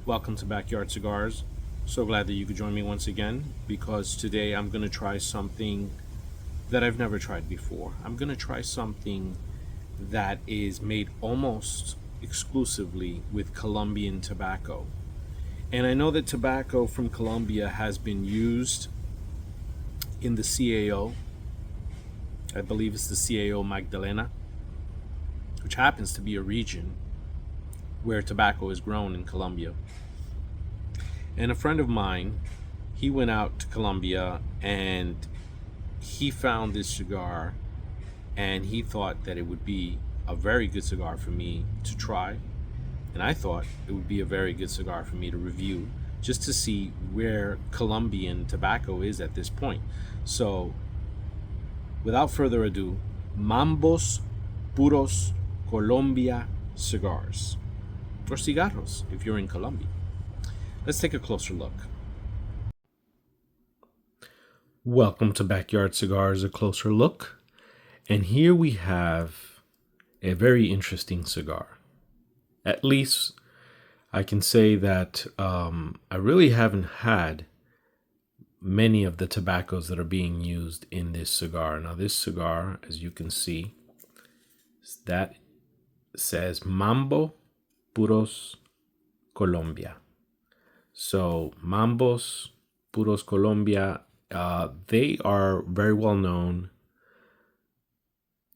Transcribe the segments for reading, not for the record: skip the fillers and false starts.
Welcome to Backyard Cigars. So glad that you could join me once again because today I'm going to try something that I've never tried before. I'm going to try something that is made almost exclusively with Colombian tobacco. And I know that tobacco from Colombia has been used in the CAO. I believe it's the CAO Magdalena, which happens to be a region where tobacco is grown in Colombia. And a friend of mine, he went out to Colombia and he found this cigar and he thought that it would be a very good cigar for me to try. And I thought it would be a very good cigar for me to review just to see where Colombian tobacco is at this point. So, without further ado, Mambos Puros Colombia cigars, or cigarros if you're in Colombia. Let's take a closer look. Welcome to Backyard Cigars, a closer look. And here we have a very interesting cigar. At least I can say that I really haven't had many of the tobaccos that are being used in this cigar. Now, this cigar, as you can see, that says Mambo Puros Colombia. So, Mambos Puros Colombia, they are very well known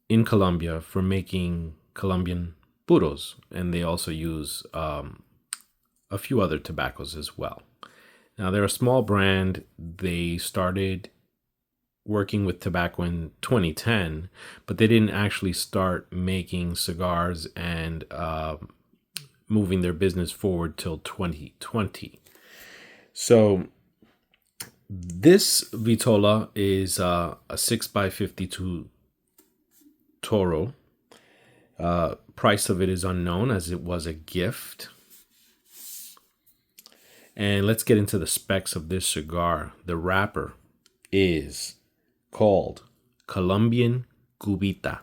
in Colombia for making Colombian puros, and they also use a few other tobaccos as well. Now, they're a small brand. They started working with tobacco in 2010, but they didn't actually start making cigars and moving their business forward till 2020. So, this Vitola is a 6x52 Toro. Price of it is unknown as it was a gift. And let's get into the specs of this cigar. The wrapper is called Colombian Cubita.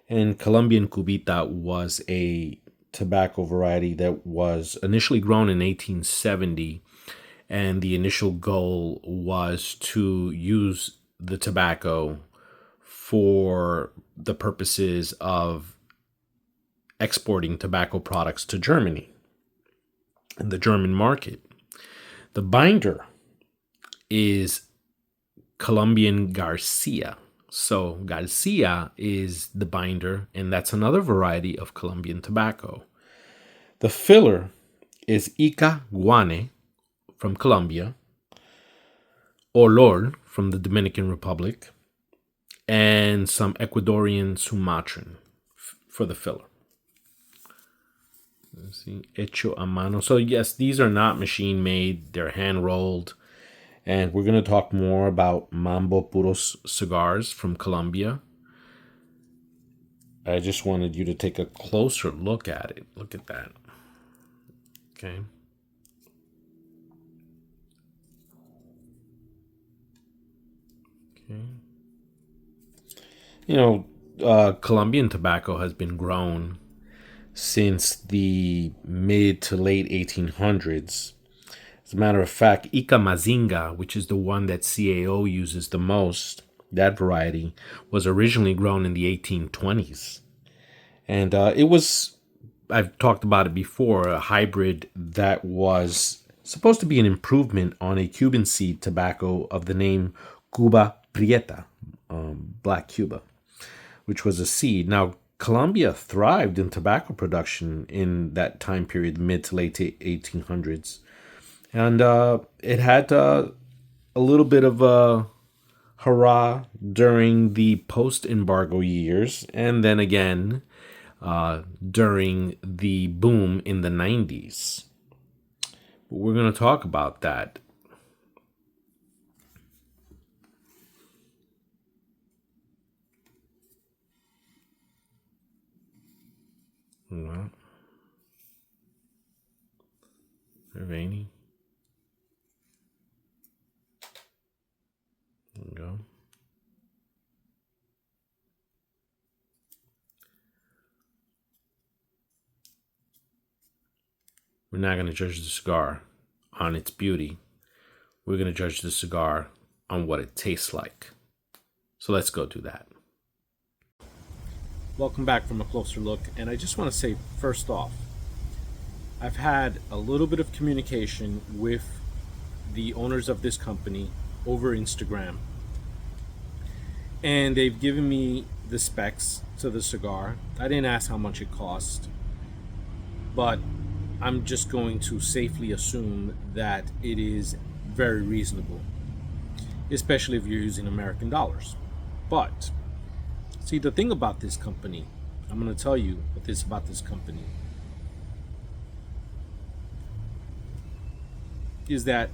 And Colombian Cubita was a tobacco variety that was initially grown in 1870. And the initial goal was to use the tobacco for the purposes of exporting tobacco products to Germany and the German market. The binder is Colombian Garcia. So Garcia is the binder, and that's another variety of Colombian tobacco. The filler is Ica Guane from Colombia, Olor from the Dominican Republic, and some Ecuadorian Sumatran for the filler. Let's see, hecho a mano. So yes, these are not machine made; they're hand rolled. And we're going to talk more about Mambo Puros cigars from Colombia. I just wanted you to take a closer look at it. Look at that. Okay. Okay. You know, Colombian tobacco has been grown since the mid to late 1800s. As a matter of fact, Ica Mazinga, which is the one that CAO uses the most, that variety, was originally grown in the 1820s. And it was, I've talked about it before, a hybrid that was supposed to be an improvement on a Cuban seed tobacco of the name Cuba Prieta, Black Cuba, which was a seed. Now, Colombia thrived in tobacco production in that time period, mid to late 1800s. And it had a little bit of a hurrah during the post-embargo years, and then again during the boom in the 90s. But we're going to talk about that. Well, rainy. There we go. We're not going to judge the cigar on its beauty. We're going to judge the cigar on what it tastes like. So let's go do that. Welcome back from a closer look. And I just want to say, first off, I've had a little bit of communication with the owners of this company over Instagram. And they've given me the specs to the cigar. I didn't ask how much it cost, but I'm just going to safely assume that it is very reasonable, especially if you're using American dollars. But see, the thing about this company, I'm going to tell you what this about this company is, that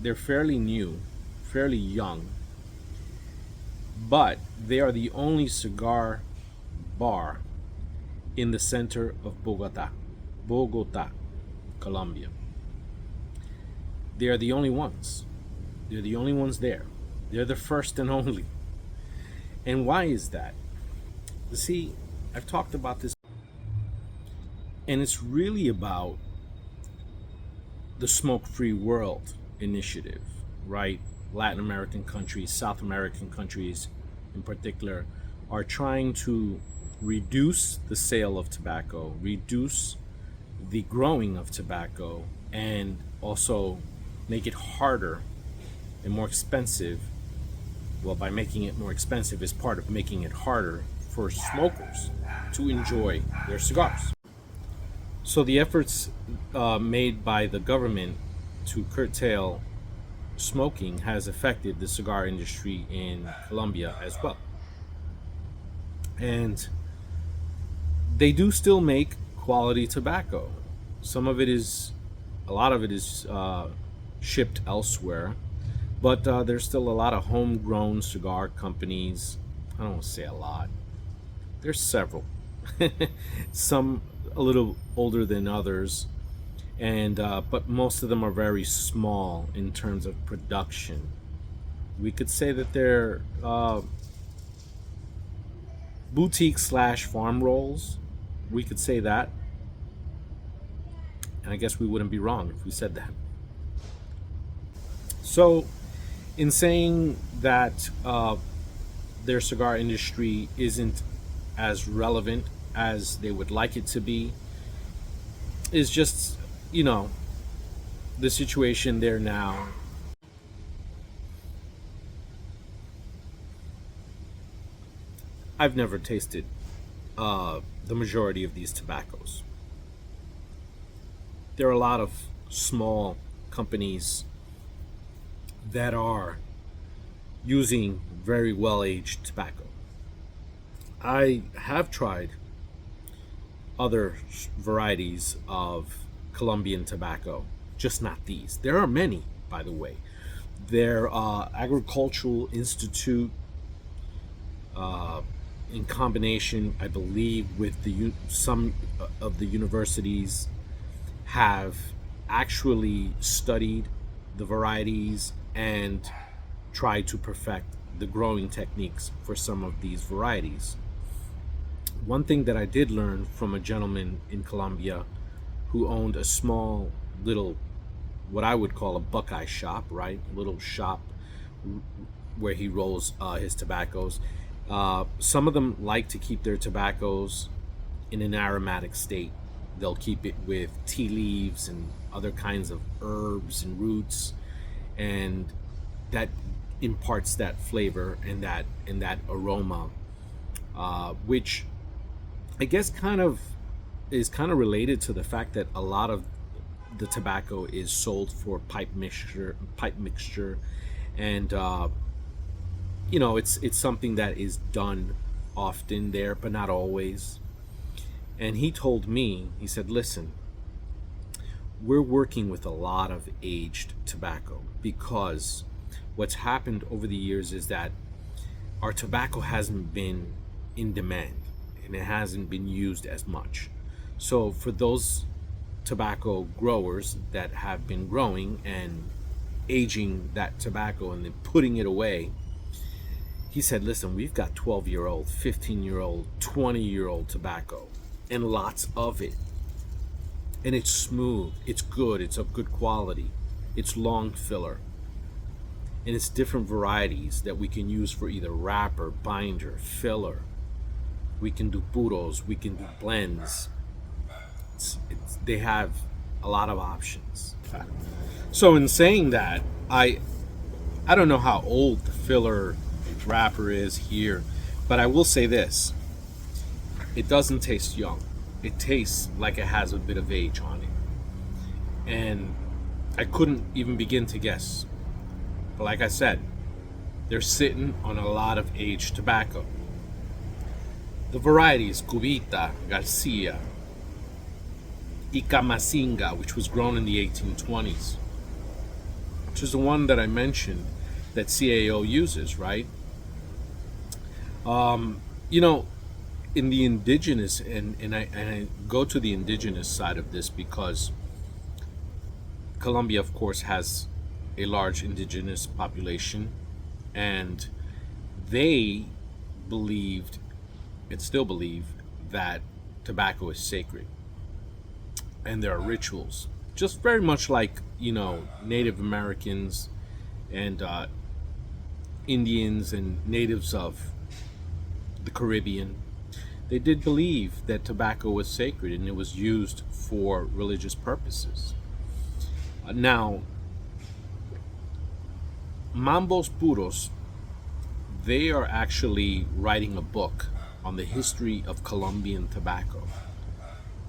they're fairly new, fairly young, but they are the only cigar bar in the center of Bogota, Colombia. They are the only ones. They're the only ones there. They're the first and only. And why is that? See, I've talked about this, and it's really about the Smoke-Free World initiative, right? Latin American countries, South American countries in particular, are trying to reduce the sale of tobacco, reduce the growing of tobacco, and also make it harder and more expensive. Well, by making it more expensive is part of making it harder for smokers to enjoy their cigars. So the efforts made by the government to curtail smoking has affected the cigar industry in Colombia as well. And they do still make quality tobacco. Some of it is, a lot of it is shipped elsewhere, but there's still a lot of homegrown cigar companies. I don't want to say a lot. There's several. Some a little older than others, and but most of them are very small in terms of production. We could say that they're boutique slash farm rolls. We could say that, and I guess we wouldn't be wrong if we said that. So, in saying that their cigar industry isn't as relevant as they would like it to be, is just, you know, the situation there now. I've never tasted the majority of these tobaccos. There are a lot of small companies that are using very well-aged tobacco. I have tried other varieties of Colombian tobacco, just not these. There are many, by the way. Their Agricultural Institute, in combination, I believe, with some of the universities, have actually studied the varieties and tried to perfect the growing techniques for some of these varieties. One thing that I did learn from a gentleman in Colombia who owned a small little, what I would call a Buckeye shop, right? A little shop where he rolls his tobaccos. Some of them like to keep their tobaccos in an aromatic state. They'll keep it with tea leaves and other kinds of herbs and roots, and that imparts that flavor and that aroma, which I guess is kind of related to the fact that a lot of the tobacco is sold for pipe mixture, and you know, it's something that is done often there, but not always. And he told me, he said, listen, we're working with a lot of aged tobacco because what's happened over the years is that our tobacco hasn't been in demand and it hasn't been used as much. So for those tobacco growers that have been growing and aging that tobacco and then putting it away, he said, listen, we've got 12-year-old, 15-year-old, 20-year-old tobacco, and lots of it. And it's smooth, it's good, it's of good quality, it's long filler, and it's different varieties that we can use for either wrapper, binder, filler. We can do puros, we can do blends. They have a lot of options. So in saying that, I don't know how old the filler wrapper is here, but I will say this: it doesn't taste young. It tastes like it has a bit of age on it, and I couldn't even begin to guess. But like I said, they're sitting on a lot of aged tobacco. The varieties Cubita, Garcia, Icamasinga, which was grown in the 1820s, which is the one that I mentioned that CAO uses, right? You know, in the indigenous, and I go to the indigenous side of this because Colombia, of course, has a large indigenous population, and they believed and still believe that tobacco is sacred, and there are rituals, just very much like Native Americans and Indians and natives of the Caribbean. They did believe that tobacco was sacred and it was used for religious purposes. Now, Mambo Puros, they are actually writing a book on the history of Colombian tobacco.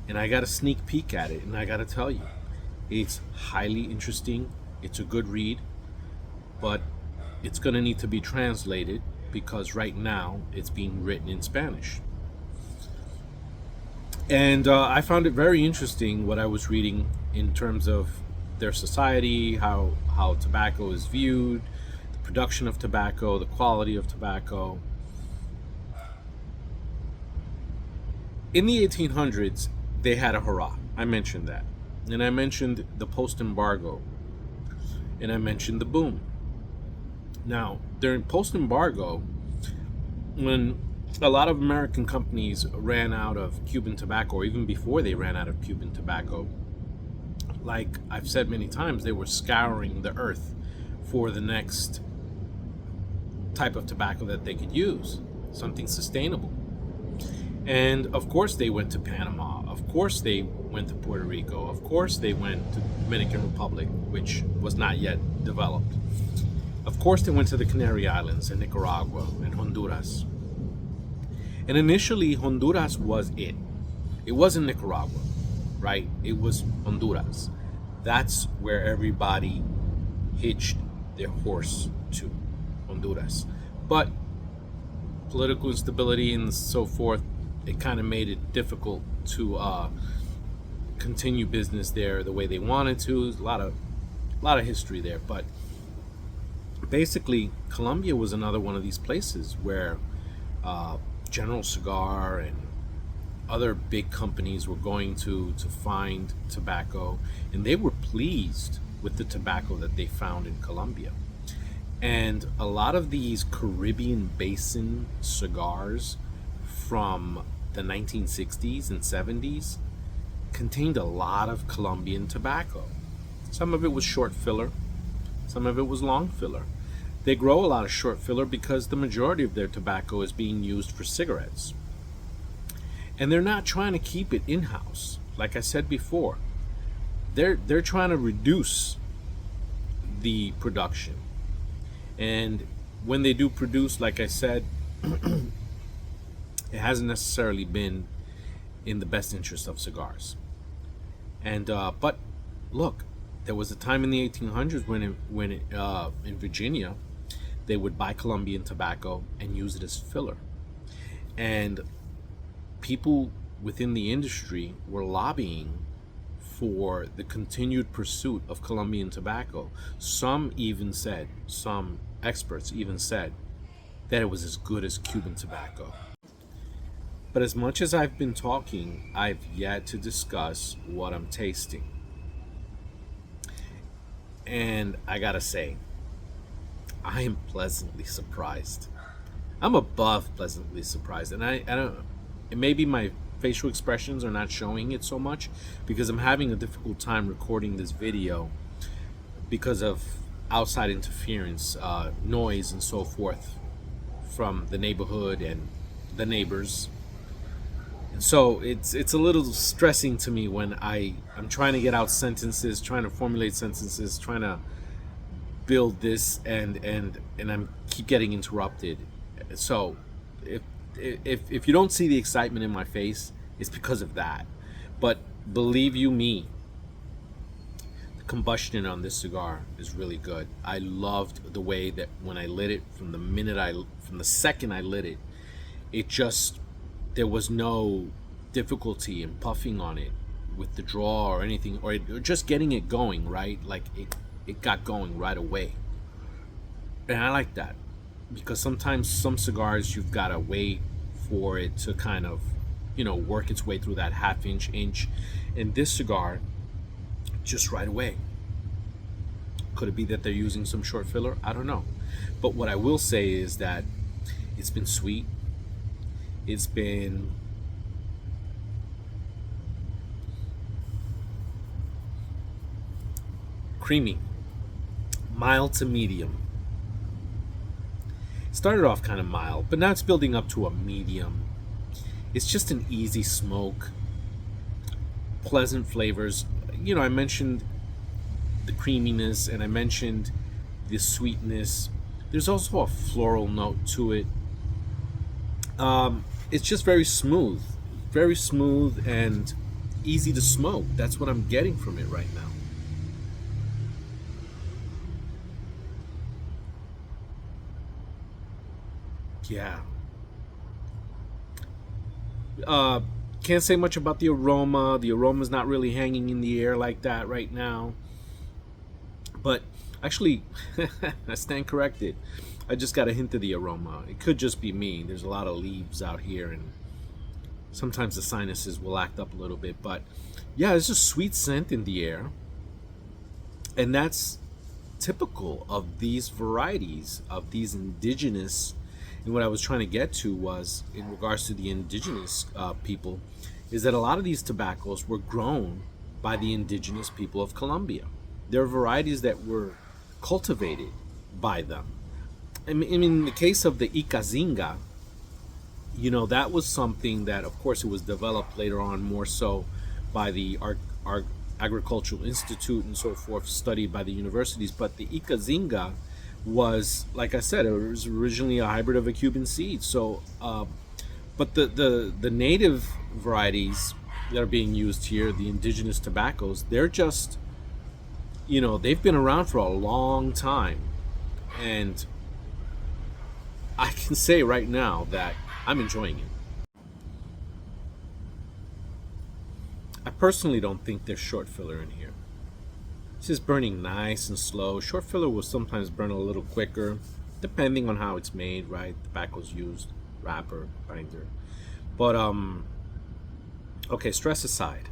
And I got a sneak peek at it, and I got to tell you, it's highly interesting. It's a good read, but it's going to need to be translated because right now it's being written in Spanish. And I found it very interesting what I was reading in terms of their society, how tobacco is viewed, the production of tobacco, the quality of tobacco. In the 1800s, they had a hurrah. I mentioned that. And I mentioned the post-embargo. And I mentioned the boom. Now, during post-embargo, when a lot of American companies ran out of Cuban tobacco, or even before they ran out of Cuban tobacco, like I've said many times, they were scouring the earth for the next type of tobacco that they could use, something sustainable. And of course they went to Panama, of course they went to Puerto Rico, of course they went to the Dominican Republic, which was not yet developed. Of course they went to the Canary Islands and Nicaragua and Honduras. And initially Honduras was it. It wasn't Nicaragua, right? It was Honduras. That's where everybody hitched their horse to, Honduras. But political instability and so forth, it kind of made it difficult to continue business there the way they wanted to. There's a lot of history there, but basically Colombia was another one of these places where General Cigar and other big companies were going to find tobacco, and they were pleased with the tobacco that they found in Colombia. And a lot of these Caribbean basin cigars from the 1960s and 70s contained a lot of Colombian tobacco. Some of it was short filler, some of it was long filler. They grow a lot of short filler because the majority of their tobacco is being used for cigarettes. And they're not trying to keep it in-house. Like I said before, they're trying to reduce the production. And when they do produce, like I said, it hasn't necessarily been in the best interest of cigars. And but look, there was a time in the 1800s when in Virginia, they would buy Colombian tobacco and use it as filler. And people within the industry were lobbying for the continued pursuit of Colombian tobacco. Some experts even said that it was as good as Cuban tobacco. But as much as I've been talking, I've yet to discuss what I'm tasting. And I gotta say, I am pleasantly surprised. I'm above pleasantly surprised. And I don't, it may be my facial expressions are not showing it so much because I'm having a difficult time recording this video because of outside interference, noise, and so forth from the neighborhood and the neighbors. And so it's a little stressing to me when I'm trying to get out sentences, trying to formulate sentences, trying to build this, and I'm keep getting interrupted. So if you don't see the excitement in my face, it's because of that. But believe you me, the combustion on this cigar is really good. I loved the way that when I lit it, from the second I lit it, it just, there was no difficulty in puffing on it with the draw or anything, or just getting it going, right? Like it got going right away. And I like that, because sometimes some cigars you've got to wait for it to kind of, work its way through that half inch. And this cigar, just right away. Could it be that they're using some short filler? I don't know. But what I will say is that it's been sweet. It's been creamy, mild to medium. Started off kind of mild, but now it's building up to a medium. It's just an easy smoke, pleasant flavors. I mentioned the creaminess and I mentioned the sweetness. There's also a floral note to it. It's just very smooth and easy to smoke. That's what I'm getting from it right now. Yeah. Can't say much about the aroma. The aroma's not really hanging in the air like that right now. But actually, I stand corrected. I just got a hint of the aroma. It could just be me. There's a lot of leaves out here, and sometimes the sinuses will act up a little bit. But yeah, there's a sweet scent in the air. And that's typical of these varieties, of these indigenous. And what I was trying to get to was, in regards to the indigenous people, is that a lot of these tobaccos were grown by the indigenous people of Colombia. There are varieties that were cultivated by them. I mean, in the case of the Icazinga, that was something that, of course, it was developed later on more so by the Agricultural Institute and so forth, studied by the universities. But the Icazinga was, like I said, it was originally a hybrid of a Cuban seed. So, but the native varieties that are being used here, the indigenous tobaccos, they're just, they've been around for a long time. And I can say right now that I'm enjoying it. I personally don't think there's short filler in here. It's just burning nice and slow. Short filler will sometimes burn a little quicker, depending on how it's made, right? Tobacco's used, wrapper, binder. But okay, stress aside.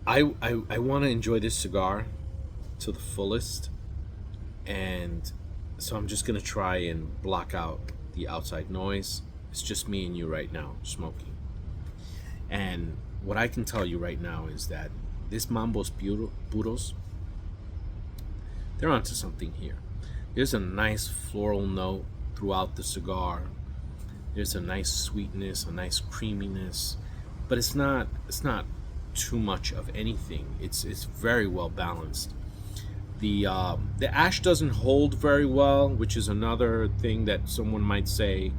I want to enjoy this cigar to the fullest, and so I'm just gonna try and block out the outside noise. It's just me and you right now smoking. And what I can tell you right now is that this Mambo Puros, they're onto something here. There's a nice floral note throughout the cigar. There's a nice sweetness, a nice creaminess, but it's not too much of anything. It's very well balanced. The ash doesn't hold very well, which is another thing that someone might say.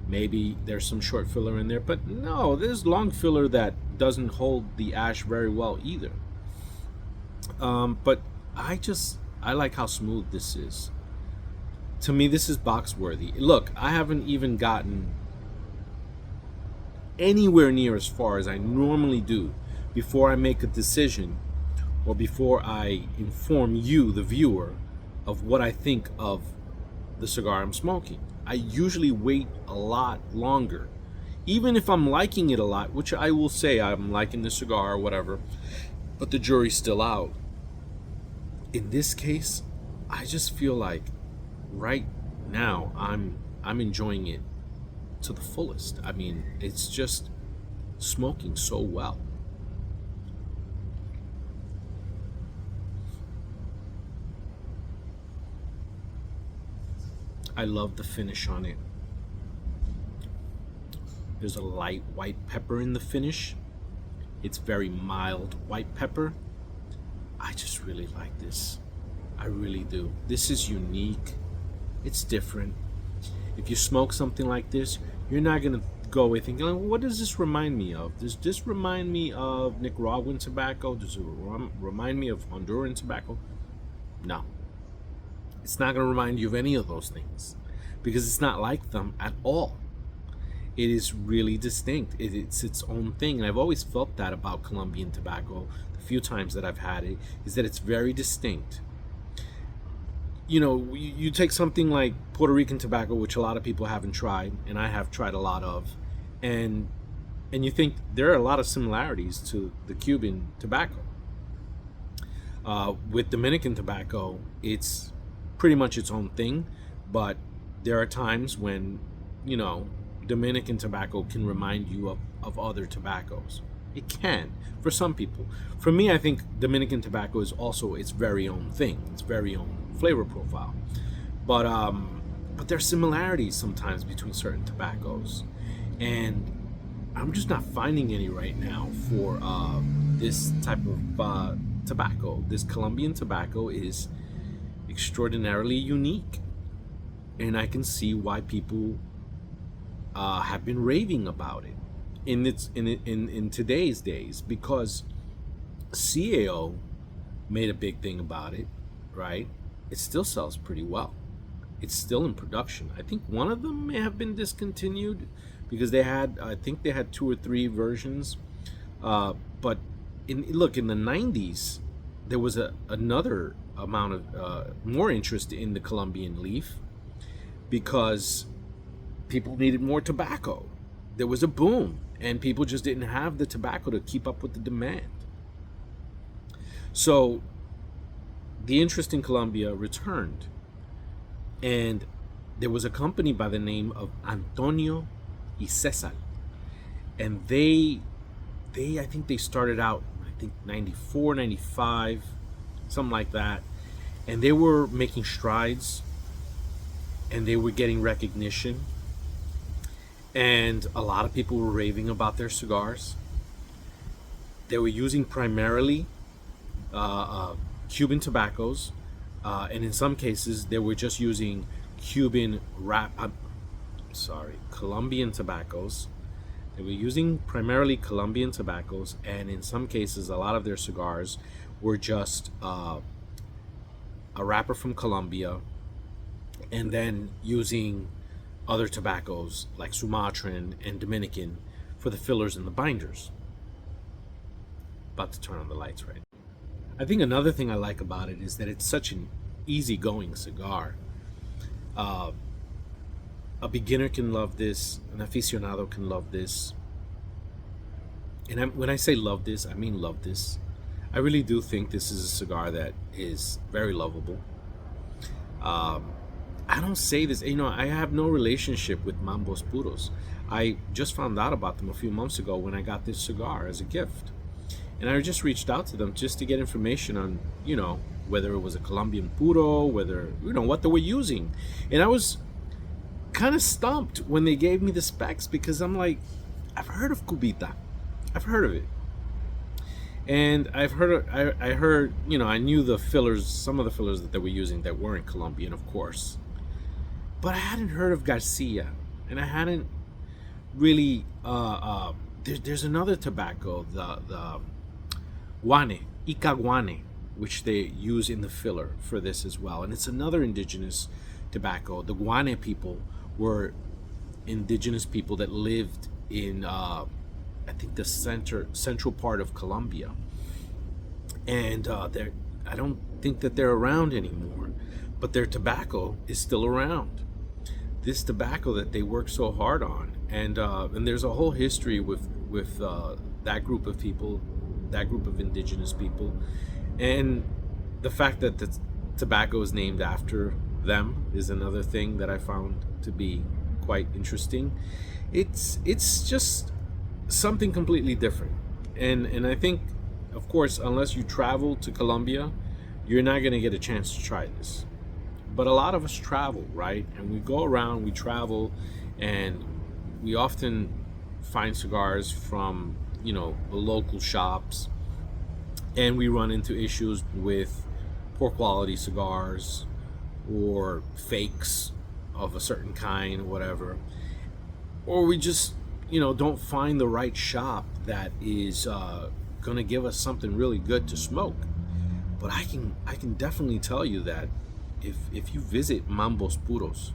Maybe there's some short filler in there, but no, there's long filler that doesn't hold the ash very well either. But I like how smooth this is. To me, this is box worthy. Look, I haven't even gotten anywhere near as far as I normally do before I make a decision, or before I inform you, the viewer, of what I think of the cigar I'm smoking. I usually wait a lot longer, even if I'm liking it a lot, which I will say I'm liking the cigar or whatever, but the jury's still out. In this case, I just feel like right now I'm enjoying it to the fullest. I mean, it's just smoking so well. I love the finish on it. There's a light white pepper in the finish. It's very mild white pepper. I just really like this. I really do. This is unique. It's different. If you smoke something like this, you're not going to go away thinking, like, what does this remind me of? Does this remind me of Nicaraguan tobacco? Does it remind me of Honduran tobacco? No. It's not going to remind you of any of those things because it's not like them at all. It is really distinct. It's its own thing. And I've always felt that about Colombian tobacco, the few times that I've had it, is that it's very distinct. You know, you take something like Puerto Rican tobacco, which a lot of people haven't tried, and I have tried a lot of, and you think there are a lot of similarities to the Cuban tobacco. With Dominican tobacco, it's pretty much its own thing, but there are times when, you know, Dominican tobacco can remind you of other tobaccos. It can, for some people. For me, I think Dominican tobacco is also its very own thing, its very own flavor profile. But there are similarities sometimes between certain tobaccos, and I'm just not finding any right now for this type of tobacco. This Colombian tobacco is extraordinarily unique, and I can see why people have been raving about it in today's days, because CAO made a big thing about it, right? It still sells pretty well. It's still in production. I think one of them may have been discontinued because I think they had 2 or 3 versions. But in the 90s, there was another amount of more interest in the Colombian leaf because people needed more tobacco. There was a boom, and people just didn't have the tobacco to keep up with the demand. So the interest in Colombia returned, and there was a company by the name of Antonio y Cesar, and I think they started out, 94, 95, something like that, and they were making strides, and they were getting recognition, and a lot of people were raving about their cigars. They were using primarily Cuban tobaccos, and in some cases they were just using Colombian tobaccos. They were using primarily Colombian tobaccos, and in some cases a lot of their cigars were just a wrapper from Colombia, and then using other tobaccos like Sumatran and Dominican for the fillers and the binders. About to turn on the lights right. I think another thing I like about it is that it's such an easygoing cigar. A beginner can love this, an aficionado can love this. And when I say love this, I mean love this. I really do think this is a cigar that is very lovable. I don't say this, I have no relationship with Mambo Puros. I just found out about them a few months ago when I got this cigar as a gift. And I just reached out to them just to get information on, whether it was a Colombian puro, whether, what they were using. And I was kind of stumped when they gave me the specs, because I'm like, I've heard of Cubita. I've heard of it. And I heard, I knew the fillers, some of the fillers that they were using that weren't Colombian, of course. But I hadn't heard of Garcia, and I hadn't really, there's another tobacco, the Guane, Icaguane, which they use in the filler for this as well. And it's another indigenous tobacco. The Guane people were indigenous people that lived in, I think, the central part of Colombia. And I don't think that they're around anymore, but their tobacco is still around. This tobacco that they work so hard on, and there's a whole history with that group of people, that group of indigenous people, and the fact that the tobacco is named after them is another thing that I found to be quite interesting. It's just something completely different, and I think, of course, unless you travel to Colombia, you're not going to get a chance to try this. But a lot of us travel, right? And we go around, we travel, and we often find cigars from, the local shops, and we run into issues with poor quality cigars or fakes of a certain kind, whatever. Or we just, don't find the right shop that is going to give us something really good to smoke. But I can definitely tell you that if you visit Mambo Puros,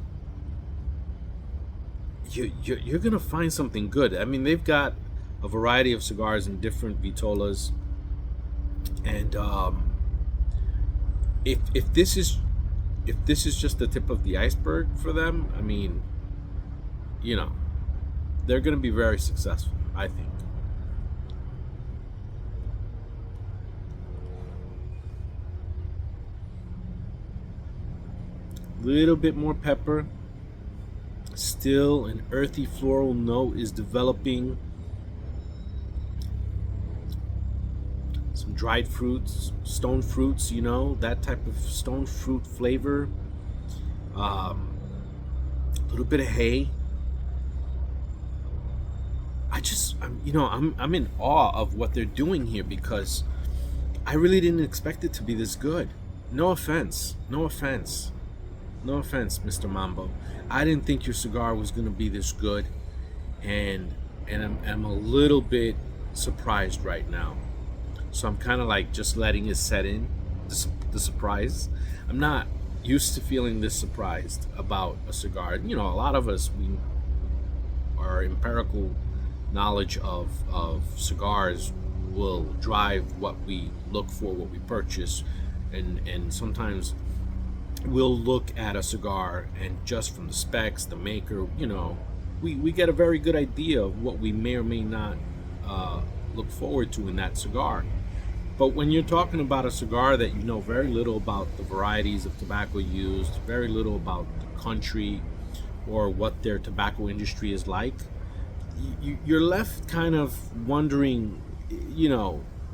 you're gonna find something good. I mean, they've got a variety of cigars in different vitolas, and if this is just the tip of the iceberg for them, I mean, you know, they're gonna be very successful, I think. Little bit more pepper. Still, an earthy floral note is developing. Some dried fruits, stone fruits, that type of stone fruit flavor. A little bit of hay. I'm in awe of what they're doing here because I really didn't expect it to be this good. No offense, no offense, no offense, Mr. Mambo. I didn't think your cigar was going to be this good, and I'm a little bit surprised right now. So I'm kind of like just letting it set in, the surprise. I'm not used to feeling this surprised about a cigar. A lot of us, our empirical knowledge of cigars will drive what we look for, what we purchase, and sometimes we'll look at a cigar and just from the specs, the maker, we get a very good idea of what we may or may not look forward to in that cigar. But when you're talking about a cigar that you know very little about the varieties of tobacco used, very little about the country or what their tobacco industry is like, you're left kind of wondering,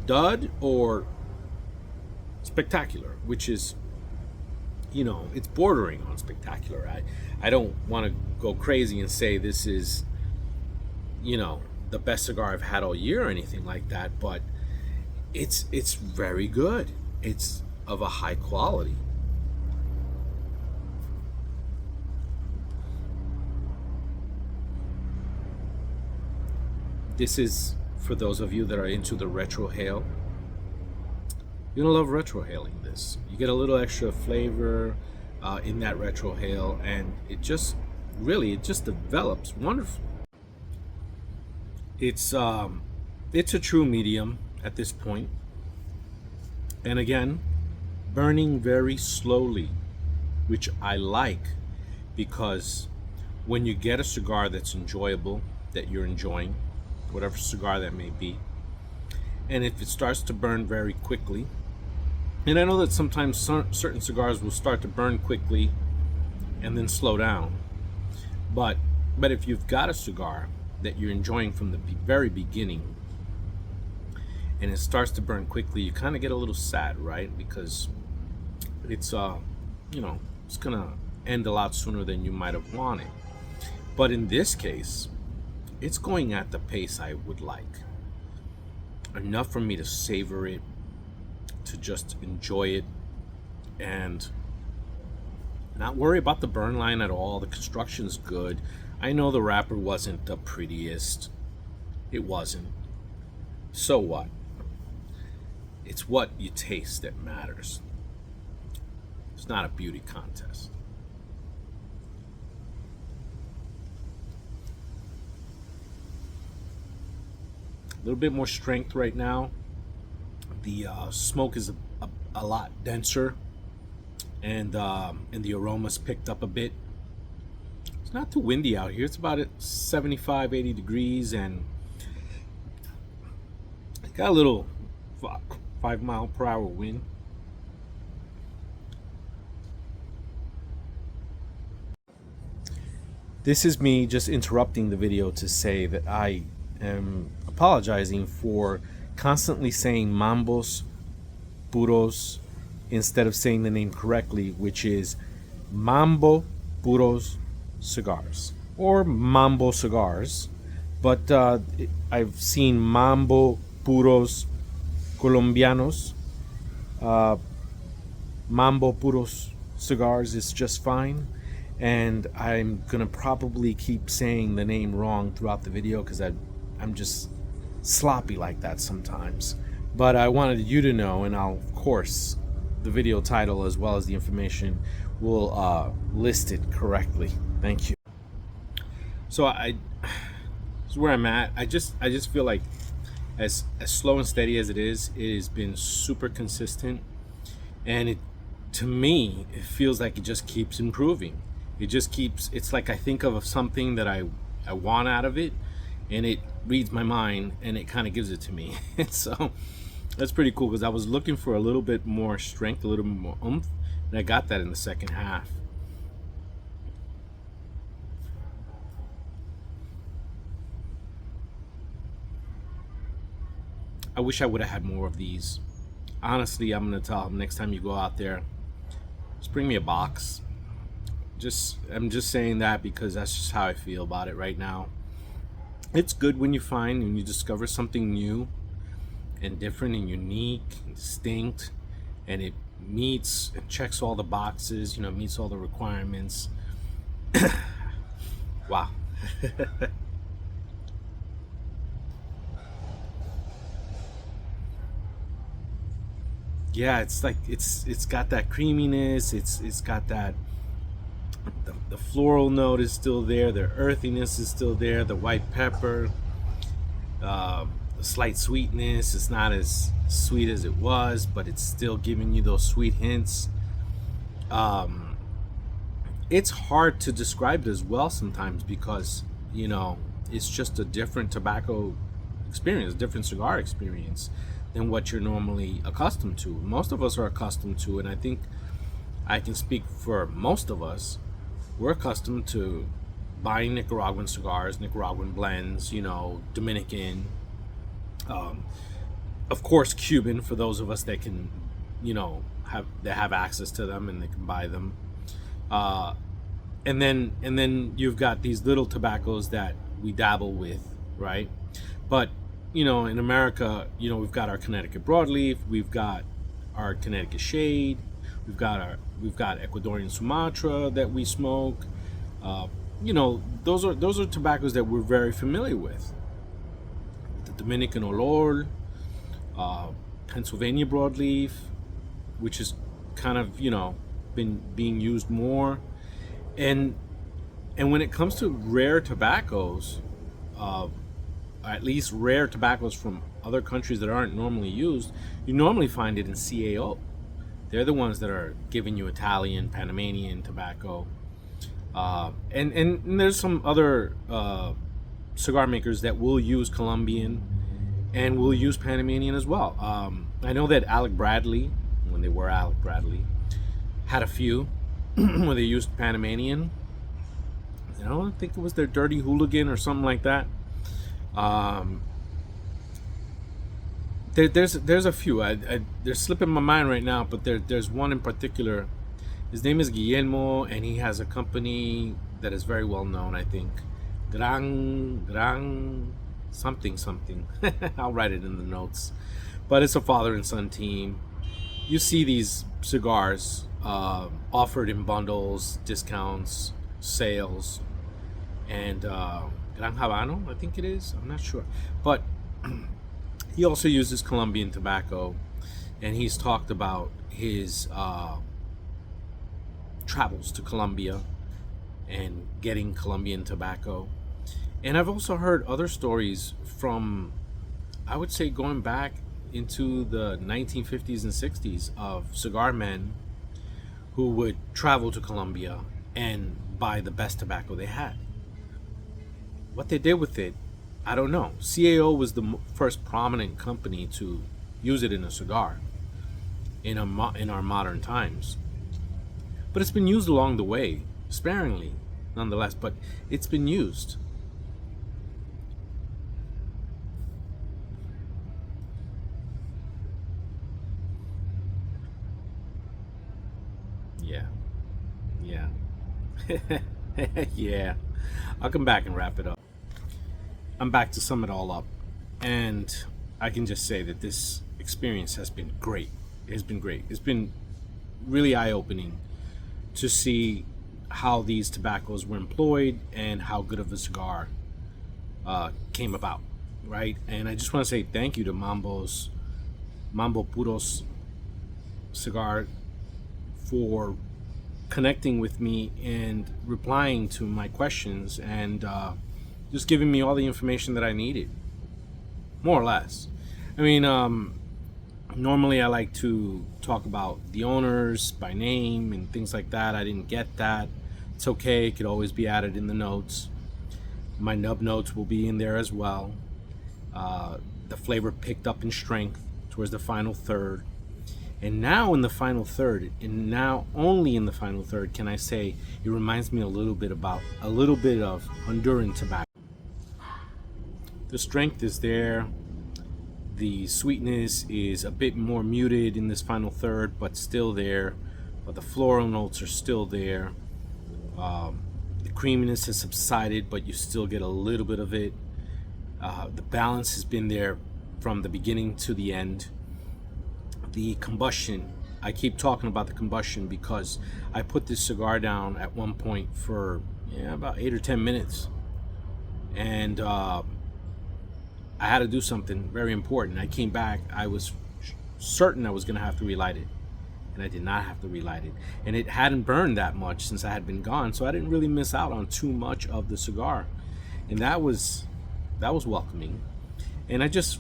dud or spectacular, which is, it's bordering on spectacular. I don't want to go crazy and say this is, the best cigar I've had all year or anything like that, but it's very good. It's of a high quality. This is for those of you that are into the retrohale. You're gonna love retrohaling this. You get a little extra flavor in that retrohale, and it just develops wonderfully. It's a true medium at this point, and again, burning very slowly, which I like because when you get a cigar that's enjoyable, that you're enjoying, whatever cigar that may be, and if it starts to burn very quickly, and I know that sometimes certain cigars will start to burn quickly and then slow down, but if you've got a cigar that you're enjoying from the very beginning and it starts to burn quickly, you kind of get a little sad, right? Because it's it's gonna end a lot sooner than you might have wanted. But in this case, it's going at the pace I would like. Enough for me to savor it, to just enjoy it, and not worry about the burn line at all. The construction's good. I know the wrapper wasn't the prettiest. It wasn't. So what? It's what you taste that matters. It's not a beauty contest. A little bit more strength right now. The smoke is a lot denser, and the aroma's picked up a bit. It's not too windy out here. It's about 75, 80 degrees, and it got a little 5 mile per hour wind. This is me just interrupting the video to say that I am apologizing for constantly saying Mambos Puros instead of saying the name correctly, which is Mambo Puros Cigars or Mambo Cigars. But I've seen Mambo Puros Colombianos. Uh, Mambo Puros Cigars is just fine. And I'm going to probably keep saying the name wrong throughout the video because I'm just sloppy like that sometimes. But I wanted you to know, and I'll, of course, the video title as well as the information will list it correctly. Thank you. So this is where I'm at. I just feel like as slow and steady as it has been super consistent, and to me it feels like it just keeps improving. It just keeps, it's like I think of something that I want out of it, and it reads my mind and it kind of gives it to me. So that's pretty cool because I was looking for a little bit more strength, a little bit more oomph, and I got that in the second half. I wish I would have had more of these. Honestly, I'm gonna tell him next time you go out there, just bring me a box. I'm just saying that because that's just how I feel about it right now. It's good when you find and you discover something new and different and unique and distinct, and it meets and checks all the boxes, meets all the requirements. Wow. Yeah, it's like it's got that creaminess, it's got that the floral note is still there, the earthiness is still there, the white pepper, the slight sweetness. It's not as sweet as it was, but it's still giving you those sweet hints. It's hard to describe it as well sometimes because it's just a different tobacco experience, different cigar experience than what you're normally accustomed to. Most of us are accustomed to, and I think I can speak for most of us, we're accustomed to buying Nicaraguan cigars, Nicaraguan blends, Dominican, of course Cuban for those of us that can, have access to them and they can buy them. And then you've got these little tobaccos that we dabble with, right? But in America, we've got our Connecticut broadleaf, we've got our Connecticut shade, we've got Ecuadorian Sumatra that we smoke. Those are tobaccos that we're very familiar with. The Dominican Olor, Pennsylvania broadleaf, which is kind of been being used more, and when it comes to rare tobaccos, at least rare tobaccos from other countries that aren't normally used, you normally find it in CAO. They're the ones that are giving you Italian, Panamanian tobacco. And there's some other cigar makers that will use Colombian and will use Panamanian as well. I know that Alec Bradley, when they were Alec Bradley, had a few where they used Panamanian. I think it was their Dirty Hooligan or something like that. There's a few. They're slipping my mind right now, but there's one in particular. His name is Guillermo, and he has a company that is very well known. I think Gran something. I'll write it in the notes. But it's a father and son team. You see these cigars offered in bundles, discounts, sales, and Gran Habano, I think it is. I'm not sure, but he also uses Colombian tobacco, and he's talked about his travels to Colombia and getting Colombian tobacco. And I've also heard other stories from, I would say, going back into the 1950s and 60s of cigar men who would travel to Colombia and buy the best tobacco they had. What they did with it, I don't know. CAO was the first prominent company to use it in a cigar in our modern times. But it's been used along the way, sparingly. nonetheless, but it's been used. Yeah, yeah. Yeah. I'll come back and wrap it up. I'm back to sum it all up. And I can just say that this experience has been great. It has been great. It's been really eye opening to see how these tobaccos were employed and how good of a cigar came about, right? And I just want to say thank you to Mambo Puros Cigar for connecting with me and replying to my questions and just giving me all the information that I needed, more or less. I mean, normally I like to talk about the owners by name and things like that. I didn't get that. It's okay, it could always be added in the notes. My nub notes will be in there as well. The flavor picked up in strength towards the final third. And now in the final third, and now only in the final third, can I say it reminds me a little bit of Honduran tobacco. The strength is there. The sweetness is a bit more muted in this final third, but still there. But the floral notes are still there. The creaminess has subsided, but you still get a little bit of it. The balance has been there from the beginning to the end. The combustion, I keep talking about the combustion because I put this cigar down at one point for about 8 or 10 minutes, and I had to do something very important. I came back, I was certain I was going to have to relight it, and I did not have to relight it, and it hadn't burned that much since I had been gone, so I didn't really miss out on too much of the cigar, and that was welcoming. And I just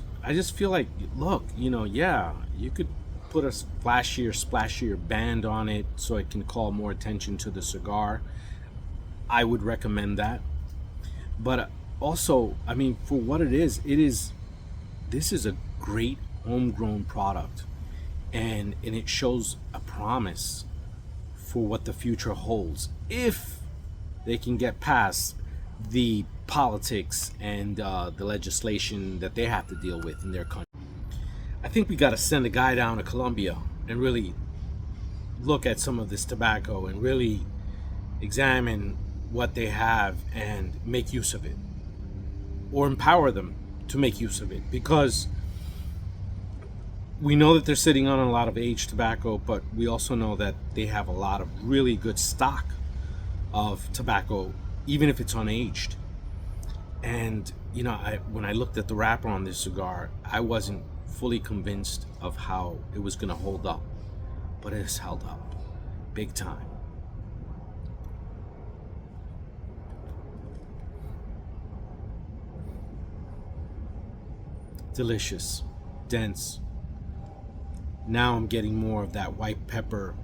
feel like, look, yeah, you could put a splashier band on it so it can call more attention to the cigar. I would recommend that. But also, I mean, for what it is, this is a great homegrown product, and it shows a promise for what the future holds if they can get past the politics and the legislation that they have to deal with in their country. I think we got to send a guy down to Colombia and really look at some of this tobacco and really examine what they have and make use of it, or empower them to make use of it, because we know that they're sitting on a lot of aged tobacco, but we also know that they have a lot of really good stock of tobacco, even if it's unaged. And when I looked at the wrapper on this cigar, I wasn't fully convinced of how it was going to hold up, but it has held up big time. Delicious, dense. Now I'm getting more of that white pepper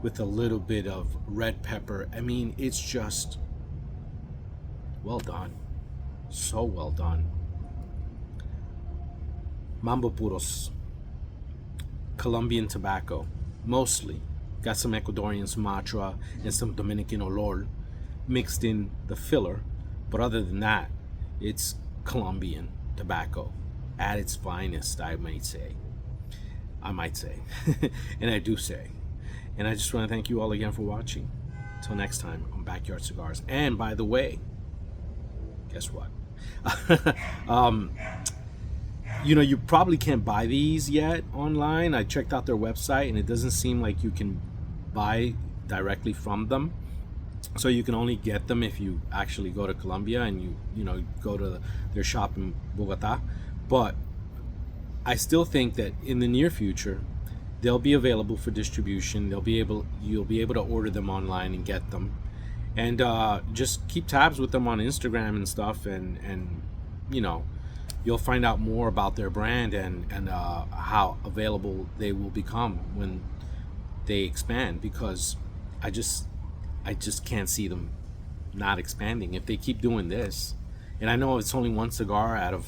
with a little bit of red pepper. I mean, it's just well done. So well done. Mambo Puros Colombian tobacco, mostly. Got some Ecuadorian Sumatra and some Dominican Olor mixed in the filler. But other than that, it's Colombian tobacco at its finest, I might say. And I do say. And I just want to thank you all again for watching. Till next time on Backyard Cigars. And by the way, guess what? You probably can't buy these yet online. I checked out their website and it doesn't seem like you can buy directly from them. So you can only get them if you actually go to Colombia and you go to their shop in Bogota. But I still think that in the near future they'll be available for distribution. You'll be able to order them online and get them. And just keep tabs with them on Instagram and stuff, and you'll find out more about their brand and how available they will become when they expand, because I just can't see them not expanding if they keep doing this. And I know it's only one cigar out of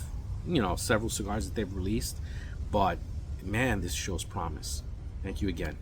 several cigars that they've released, but man, this shows promise. Thank you again.